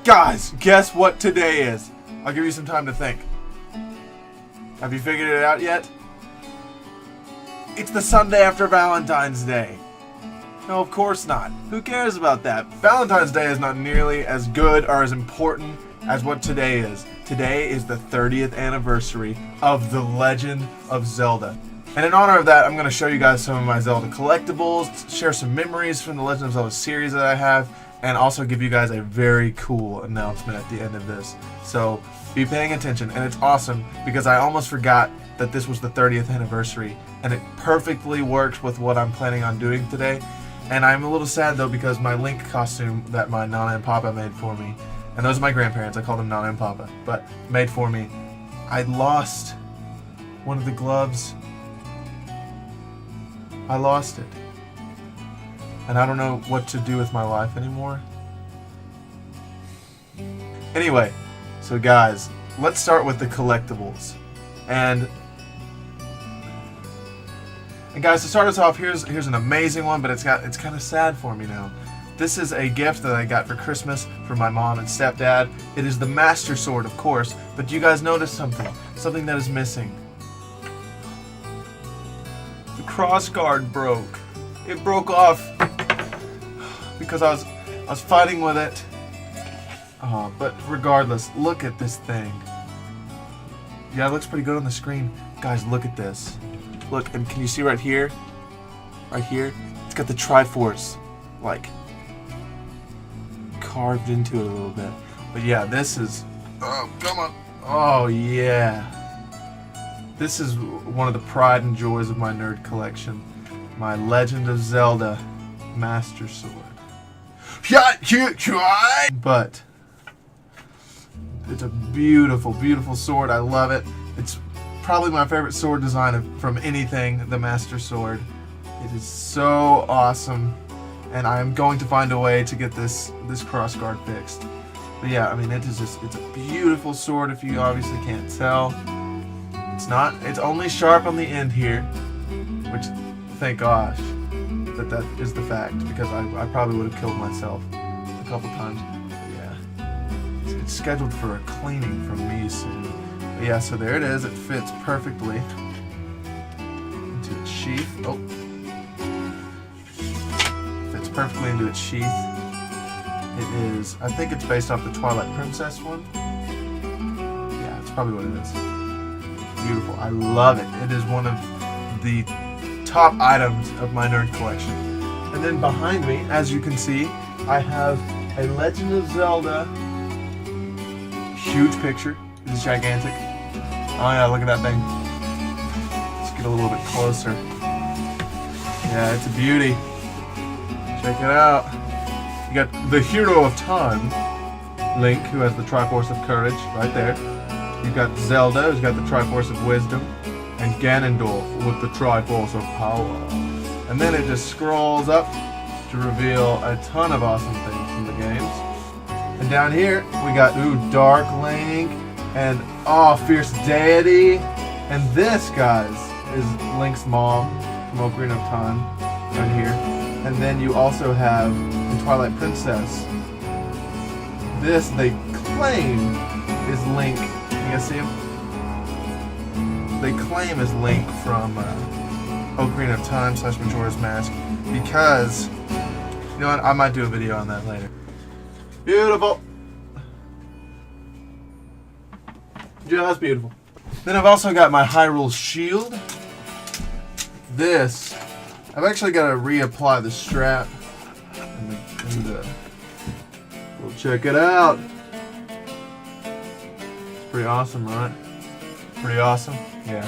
Guys, guess what today is? I'll give you some time to think. Have you figured it out yet? It's the Sunday after Valentine's Day. No, of course not. Who cares about that? Valentine's Day is not nearly as good or as important as what today is. Today is the 30th anniversary of The Legend of Zelda. And in honor of that, I'm going to show you guys some of my Zelda collectibles, share some memories from the Legend of Zelda series that I have, and also give you guys a very cool announcement at the end of this. So be paying attention, and it's awesome because I almost forgot that this was the 30th anniversary, and it perfectly works with what I'm planning on doing today. And I'm a little sad though because my Link costume that my Nana and Papa made for me, and those are my grandparents, I call them Nana and Papa, but made for me, I lost one of the gloves. I lost it. And I don't know what to do with my life anymore. Anyway, so guys, let's start with the collectibles. And guys, to start us off, here's an amazing one, but it's kind of sad for me now. This is a gift that I got for Christmas from my mom and stepdad. It is the Master Sword, of course, but do you guys notice something that is missing? The crossguard broke. It broke off because I was fighting with it. But regardless, look at this thing. Yeah, it looks pretty good on the screen. Guys, look at this. Look, and can you see right here? Right here? It's got the Triforce, like, carved into it a little bit. But yeah, this is... Oh, come on. Oh, yeah. This is one of the pride and joys of my nerd collection. My Legend of Zelda Master Sword. But it's a beautiful, beautiful sword. I love it. It's probably my favorite sword design from anything, the Master Sword. It is so awesome, and I am going to find a way to get this crossguard fixed. But yeah, I mean, it's a beautiful sword if you obviously can't tell. It's only sharp on the end here, which, thank gosh that is the fact, because I probably would have killed myself a couple times. But yeah, it's scheduled for a cleaning from me soon. But yeah, so there it is. It fits perfectly into its sheath. Oh, fits perfectly into its sheath. It is, I think it's based off the Twilight Princess one. Yeah, it's probably what it is. Beautiful. I love it. It is one of the top items of my nerd collection. And then behind me, as you can see, I have a Legend of Zelda huge picture. It's gigantic. Oh yeah, look at that thing. Let's get a little bit closer. Yeah, it's a beauty. Check it out. You got the hero of time, Link, who has the Triforce of Courage, right there. You've got Zelda, who's got the Triforce of Wisdom, and Ganondorf with the Triforce of Power. And then it just scrolls up to reveal a ton of awesome things from the games. And down here, we got, Dark Link, and, Fierce Deity. And this, guys, is Link's mom from Ocarina of Time, right here. And then you also have the Twilight Princess. This, they claim, is Link. You guys see him? They claim is Link from Ocarina of Time / Majora's Mask, because, you know what, I might do a video on that later. Beautiful. Just beautiful. Then I've also got my Hyrule Shield. This, I've actually got to reapply the strap. We'll check it out. It's pretty awesome, right? Pretty awesome. Yeah.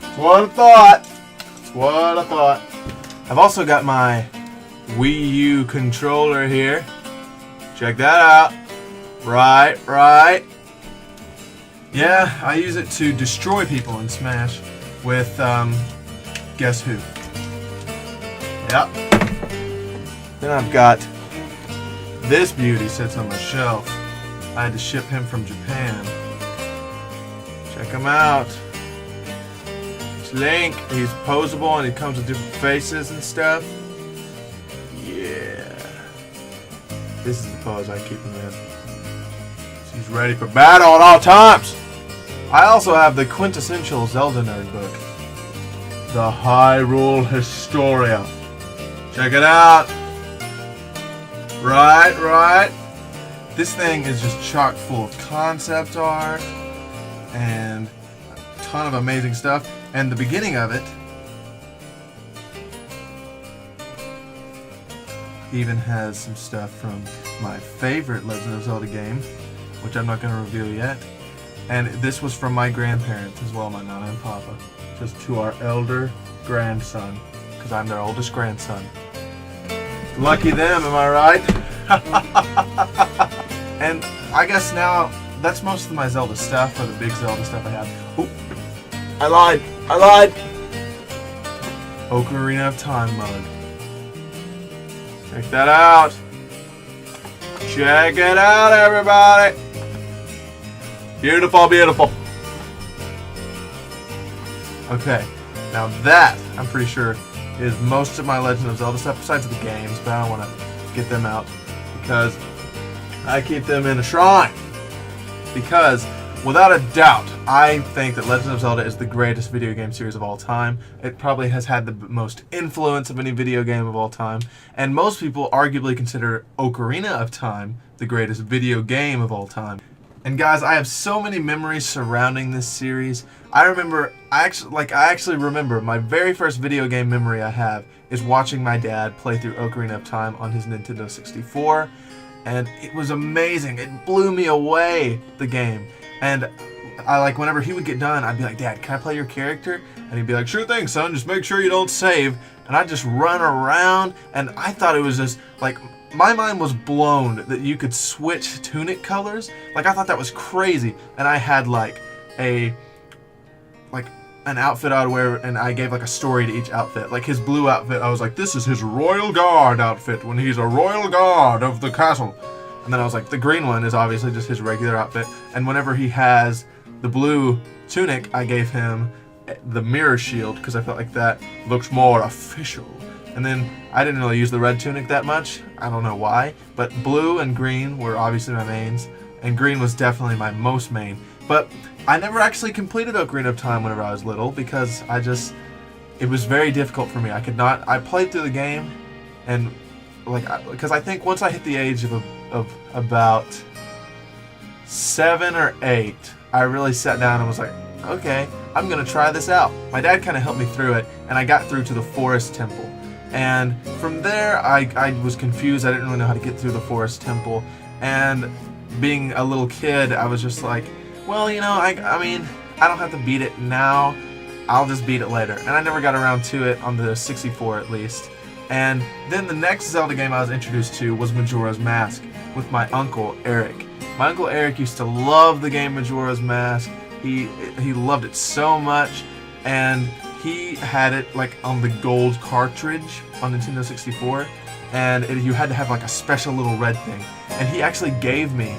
That's what I thought. That's what I thought. I've also got my Wii U controller here. Check that out. Right. Yeah, I use it to destroy people in Smash with, guess who? Yep. Then I've got this beauty sits on my shelf. I had to ship him from Japan. Check him out. It's Link. He's posable and he comes with different faces and stuff. Yeah. This is the pose I keep him in. So he's ready for battle at all times. I also have the quintessential Zelda nerd book, the Hyrule Historia. Check it out. Right. This thing is just chock full of concept art and a ton of amazing stuff. And the beginning of it even has some stuff from my favorite Legend of Zelda game, which I'm not going to reveal yet. And this was from my grandparents as well, my Nana and Papa. Just to our elder grandson, because I'm their oldest grandson. Lucky them, am I right? And I guess now, that's most of my Zelda stuff, or the big Zelda stuff I have. Ooh, I lied. Ocarina of Time mug. Check that out. Check it out, everybody. Beautiful. Okay, now that, I'm pretty sure, is most of my Legend of Zelda stuff, besides the games, but I don't want to get them out, because I keep them in a shrine. Because, without a doubt, I think that Legend of Zelda is the greatest video game series of all time. It probably has had the most influence of any video game of all time. And most people arguably consider Ocarina of Time the greatest video game of all time. And guys, I have so many memories surrounding this series. I actually remember my very first video game memory I have is watching my dad play through Ocarina of Time on his Nintendo 64. And it was amazing. It blew me away, the game. And whenever he would get done, I'd be like, Dad, can I play your character? And he'd be like, sure thing, son, just make sure you don't save. And I'd just run around, and I thought it was just, my mind was blown that you could switch tunic colors. I thought that was crazy. And I had, an outfit I would wear, and I gave, a story to each outfit. His blue outfit, I was like, this is his Royal Guard outfit when he's a Royal Guard of the castle. And then I was like, the green one is obviously just his regular outfit. And whenever he has the blue tunic, I gave him the mirror shield, because I felt like that looks more official. And then I didn't really use the red tunic that much. I don't know why. But blue and green were obviously my mains. And green was definitely my most main. But I never actually completed Ocarina of Time whenever I was little, because it was very difficult for me. I played through the game, and because I think once I hit the age of about 7 or 8, I really sat down and was like, okay, I'm gonna try this out. My dad kind of helped me through it, and I got through to the Forest Temple. And from there, I was confused. I didn't really know how to get through the Forest Temple. And being a little kid, I was just like, well, I mean, I don't have to beat it now. I'll just beat it later. And I never got around to it on the 64 at least. And then the next Zelda game I was introduced to was Majora's Mask with my uncle Eric. My uncle Eric used to love the game Majora's Mask. He loved it so much, and he had it on the gold cartridge on Nintendo 64, and you had to have a special little red thing. And he actually gave me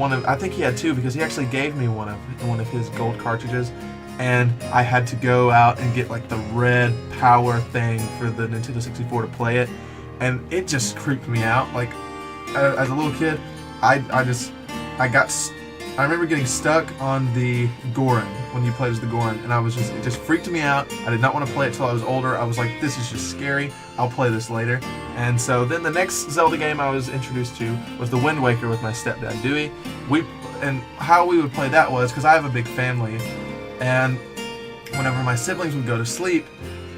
I think he had two, because he actually gave me one of his gold cartridges, and I had to go out and get the red power thing for the Nintendo 64 to play it, and it just creeped me out. As a little kid, I remember getting stuck on the Goron when you played as the Goron, and it just freaked me out. I did not want to play it till I was older. I was like, this is just scary. I'll play this later. And so then the next Zelda game I was introduced to was the Wind Waker with my stepdad Dewey. And how we would play that was, because I have a big family, and whenever my siblings would go to sleep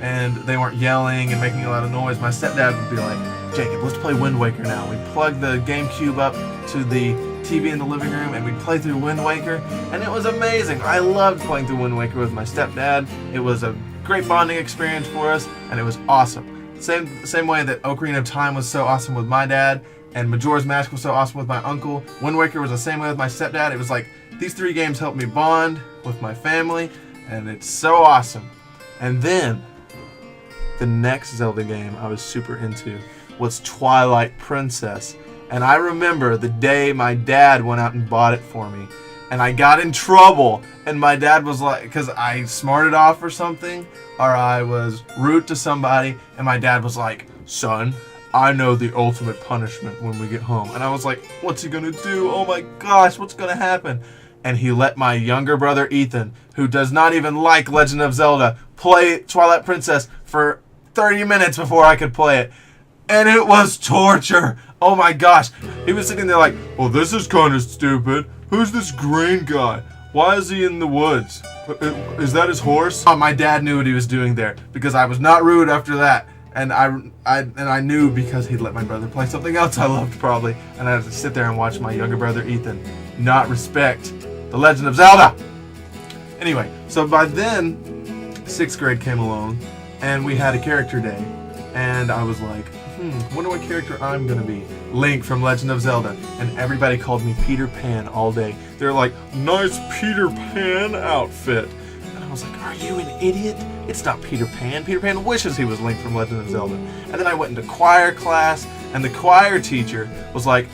and they weren't yelling and making a lot of noise, my stepdad would be like, Jacob, let's play Wind Waker now. We'd plug the GameCube up to the TV in the living room, and we'd play through Wind Waker, and it was amazing. I loved playing through Wind Waker with my stepdad. It was a great bonding experience for us, and it was awesome. Same way that Ocarina of Time was so awesome with my dad, and Majora's Mask was so awesome with my uncle. Wind Waker was the same way with my stepdad. It was like, these three games helped me bond with my family, and it's so awesome. And then, the next Zelda game I was super into was Twilight Princess. And I remember the day my dad went out and bought it for me, and I got in trouble, and my dad was like, because I smarted off or something, or I was rude to somebody, and my dad was like, son, I know the ultimate punishment when we get home. And I was like, what's he gonna do? Oh my gosh, what's gonna happen? And he let my younger brother Ethan, who does not even like Legend of Zelda, play Twilight Princess for 30 minutes before I could play it. And it was torture. Oh my gosh. He was sitting there like, well, this is kind of stupid. Who's this green guy? Why is he in the woods? Is that his horse? Oh, my dad knew what he was doing there because I was not rude after that. And I knew because he'd let my brother play something else I loved probably. And I had to sit there and watch my younger brother Ethan not respect The Legend of Zelda. Anyway, so by then, 6th grade came along and we had a character day. And I was like, wonder what character I'm gonna be. Link from Legend of Zelda. And everybody called me Peter Pan all day. They're like, nice Peter Pan outfit. And I was like, are you an idiot? It's not Peter Pan. Peter Pan wishes he was Link from Legend of Zelda. And then I went into choir class, and the choir teacher was like,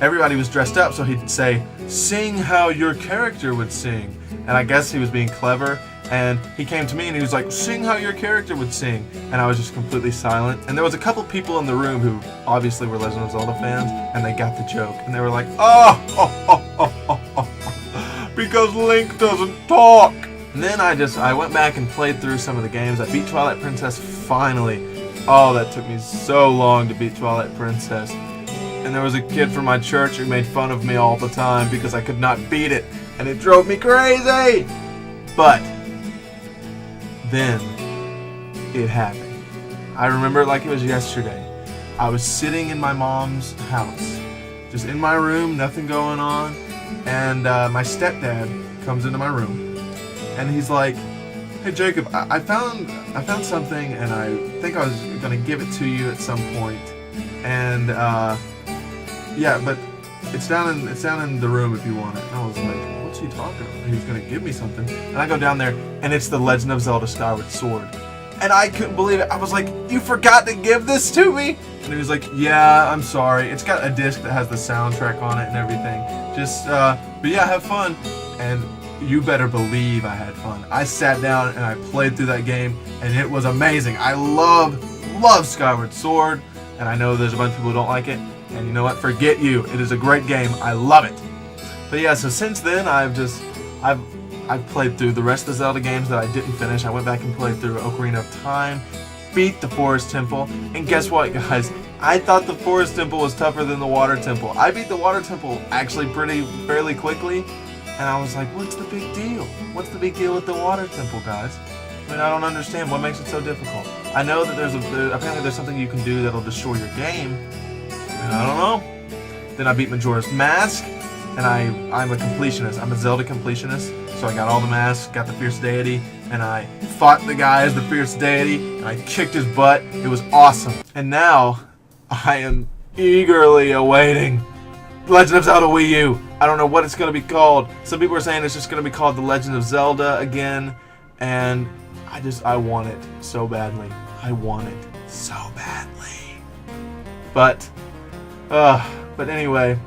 everybody was dressed up, so he'd say, sing how your character would sing. And I guess he was being clever, and he came to me and he was like, sing how your character would sing. And I was just completely silent. And there was a couple people in the room who obviously were Legend of Zelda fans, and they got the joke. And they were like, because Link doesn't talk. And then I went back and played through some of the games. I beat Twilight Princess finally. Oh, that took me so long to beat Twilight Princess. And there was a kid from my church who made fun of me all the time because I could not beat it. And it drove me crazy. But then it happened. I remember it like it was yesterday. I was sitting in my mom's house, just in my room, nothing going on. And my stepdad comes into my room. And he's like, hey Jacob, I found something, and I think I was gonna give it to you at some point. And yeah, but it's down in the room if you want it. And I was like, what's he talking about? He was gonna give me something. And I go down there, and it's the Legend of Zelda Skyward Sword. And I couldn't believe it. I was like, you forgot to give this to me? And he was like, yeah, I'm sorry. It's got a disc that has the soundtrack on it and everything. Just but yeah, have fun. And you better believe I had fun. I sat down and I played through that game, and it was amazing. I love Skyward Sword, and I know there's a bunch of people who don't like it, and you know what? Forget you. It is a great game. I love it. But yeah, so since then I've played through the rest of the Zelda games that I didn't finish. I went back and played through Ocarina of Time, beat the Forest Temple, and guess what, guys? I thought the Forest Temple was tougher than the Water Temple. I beat the Water Temple actually fairly quickly. And I was like, what's the big deal? What's the big deal with the Water Temple, guys? I mean, I don't understand what makes it so difficult. I know that apparently there's something you can do that'll destroy your game. And I don't know. Then I beat Majora's Mask, and I'm a completionist. I'm a Zelda completionist. So I got all the masks, got the Fierce Deity, and I fought the guy as the Fierce Deity, and I kicked his butt. It was awesome. And now, I am eagerly awaiting Legend of Zelda Wii U. I don't know what it's going to be called. Some people are saying it's just going to be called The Legend of Zelda again. And I want it so badly. I want it so badly. But anyway,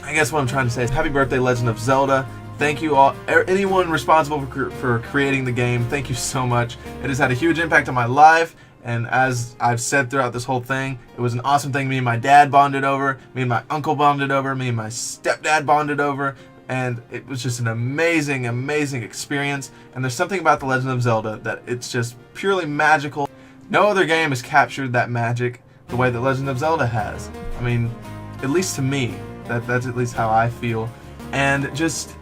I guess what I'm trying to say is happy birthday, Legend of Zelda. Thank you all, anyone responsible for creating the game. Thank you so much. It has had a huge impact on my life. And as I've said throughout this whole thing, it was an awesome thing me and my dad bonded over, me and my uncle bonded over, me and my stepdad bonded over, and it was just an amazing, amazing experience. And there's something about The Legend of Zelda that it's just purely magical. No other game has captured that magic the way that Legend of Zelda has. I mean, at least to me, that's at least how I feel. And just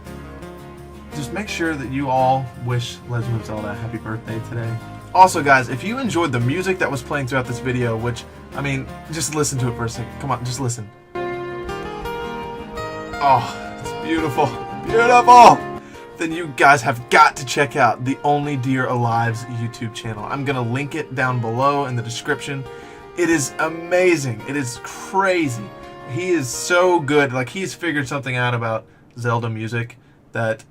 make sure that you all wish Legend of Zelda a happy birthday today. Also, guys, if you enjoyed the music that was playing throughout this video, which, I mean, just listen to it for a second. Come on, just listen. Oh, it's beautiful. Beautiful! Then you guys have got to check out the Only Deer Alive's YouTube channel. I'm going to link it down below in the description. It is amazing. It is crazy. He is so good. Like, he's figured something out about Zelda music that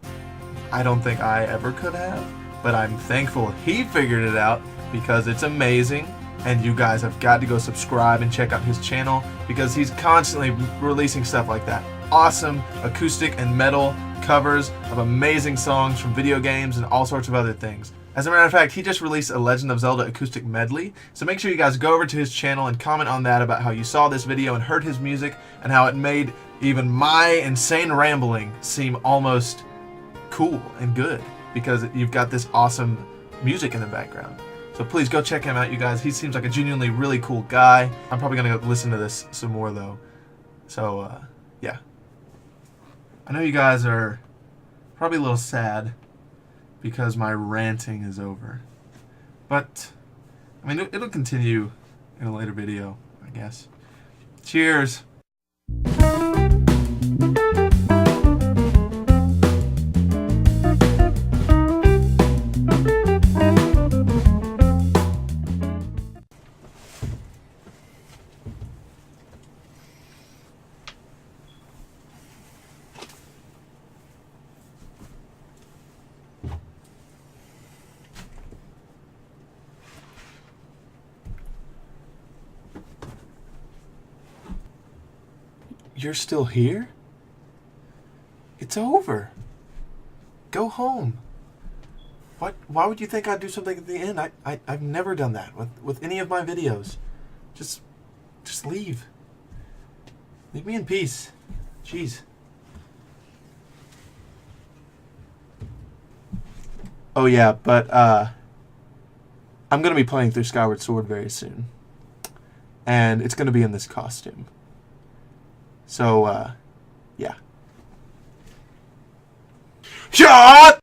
I don't think I ever could have. But I'm thankful he figured it out because it's amazing, and you guys have got to go subscribe and check out his channel because he's constantly releasing stuff like that. Awesome acoustic and metal covers of amazing songs from video games and all sorts of other things. As a matter of fact, he just released a Legend of Zelda acoustic medley, so make sure you guys go over to his channel and comment on that about how you saw this video and heard his music and how it made even my insane rambling seem almost cool and good because you've got this awesome music in the background. So please go check him out, you guys. He seems like a genuinely really cool guy. I'm probably gonna go listen to this some more though. So yeah. I know you guys are probably a little sad because my ranting is over. But, I mean, it'll continue in a later video, I guess. Cheers! You're still here? It's over. Go home. Why would you think I'd do something at the end? I've never done that with any of my videos. Just leave. Leave me in peace. Jeez. Oh yeah, but I'm gonna be playing through Skyward Sword very soon. And it's gonna be in this costume. So, yeah. Shut!